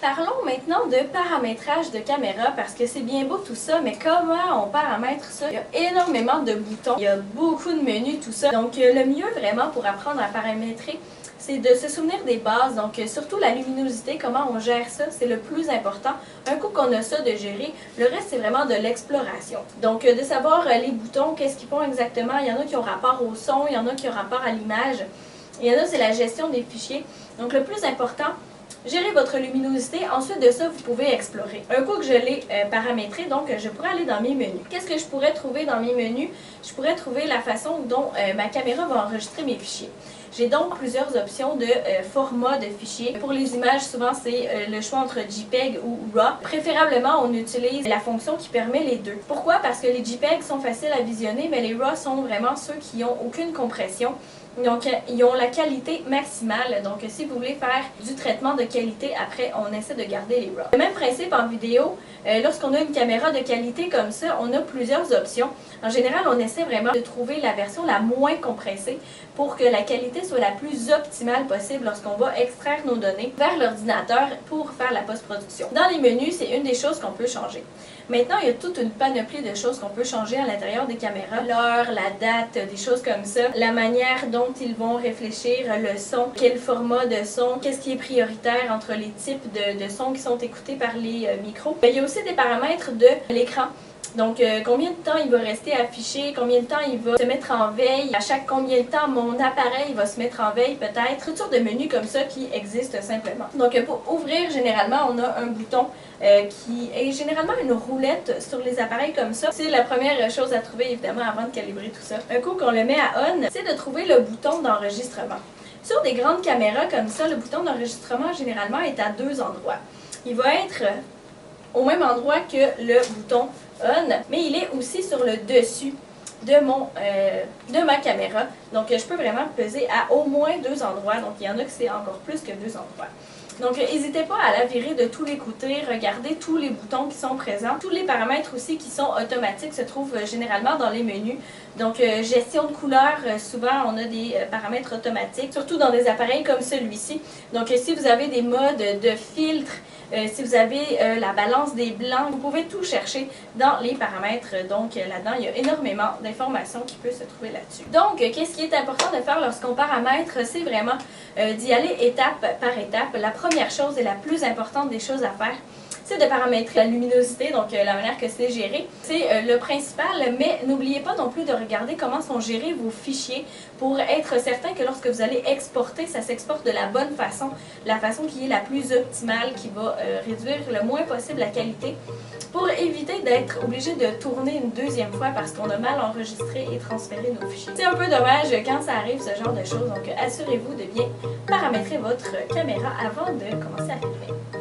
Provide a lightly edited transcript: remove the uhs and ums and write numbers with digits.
Parlons maintenant de paramétrage de caméra parce que c'est bien beau tout ça, mais comment on paramètre ça? Il y a énormément de boutons, il y a beaucoup de menus, tout ça. Donc le mieux vraiment pour apprendre à paramétrer, c'est de se souvenir des bases, donc surtout la luminosité, comment on gère ça, c'est le plus important. Un coup qu'on a ça de gérer, le reste c'est vraiment de l'exploration. Donc de savoir les boutons, qu'est-ce qu'ils font exactement, il y en a qui ont rapport au son, il y en a qui ont rapport à l'image, il y en a c'est la gestion des fichiers. Donc le plus important, gérez votre luminosité, ensuite de ça, vous pouvez explorer. Un coup que je l'ai paramétré, donc je pourrais aller dans mes menus. Qu'est-ce que je pourrais trouver dans mes menus? Je pourrais trouver la façon dont ma caméra va enregistrer mes fichiers. J'ai donc plusieurs options de format de fichiers. Pour les images, souvent c'est le choix entre JPEG ou RAW. Préférablement, on utilise la fonction qui permet les deux. Pourquoi? Parce que les JPEG sont faciles à visionner, mais les RAW sont vraiment ceux qui n'ont aucune compression. Donc, ils ont la qualité maximale. Donc, si vous voulez faire du traitement de qualité, après, on essaie de garder les RAW. Le même principe en vidéo, lorsqu'on a une caméra de qualité comme ça, on a plusieurs options. En général, on essaie vraiment de trouver la version la moins compressée pour que la qualité soit la plus optimale possible lorsqu'on va extraire nos données vers l'ordinateur pour faire la post-production. Dans les menus, c'est une des choses qu'on peut changer. Maintenant, il y a toute une panoplie de choses qu'on peut changer à l'intérieur des caméras. L'heure, la date, des choses comme ça. La manière dont ils vont réfléchir, le son, quel format de son, qu'est-ce qui est prioritaire entre les types de sons qui sont écoutés par les micros. Il y a aussi des paramètres de l'écran. Donc, combien de temps il va rester affiché, combien de temps il va se mettre en veille, à chaque combien de temps mon appareil va se mettre en veille peut-être. Toutes sortes de menus comme ça qui existent simplement. Donc, pour ouvrir, généralement, on a un bouton qui est généralement une roulette sur les appareils comme ça. C'est la première chose à trouver, évidemment, avant de calibrer tout ça. Un coup qu'on le met à on, c'est de trouver le bouton d'enregistrement. Sur des grandes caméras comme ça, le bouton d'enregistrement, généralement, est à deux endroits. Il va être au même endroit que le bouton on, mais il est aussi sur le dessus de ma caméra. Donc, je peux vraiment peser à au moins deux endroits. Donc, il y en a que c'est encore plus que deux endroits. Donc, n'hésitez pas à la virer de tous les côtés, regardez tous les boutons qui sont présents. Tous les paramètres aussi qui sont automatiques se trouvent généralement dans les menus. Donc, gestion de couleur, souvent on a des paramètres automatiques, surtout dans des appareils comme celui-ci. Donc, si vous avez des modes de filtre, si vous avez la balance des blancs, vous pouvez tout chercher dans les paramètres. Donc là-dedans, il y a énormément d'informations qui peuvent se trouver là-dessus. Donc, qu'est-ce qui est important de faire lorsqu'on paramètre? C'est vraiment d'y aller étape par étape. La première chose et la plus importante des choses à faire, c'est de paramétrer la luminosité, donc la manière que c'est géré. C'est le principal, mais n'oubliez pas non plus de regarder comment sont gérés vos fichiers pour être certain que lorsque vous allez exporter, ça s'exporte de la bonne façon, la façon qui est la plus optimale, qui va réduire le moins possible la qualité, pour éviter d'être obligé de tourner une deuxième fois parce qu'on a mal enregistré et transféré nos fichiers. C'est un peu dommage quand ça arrive, ce genre de choses, donc assurez-vous de bien paramétrer votre caméra avant de commencer à filmer.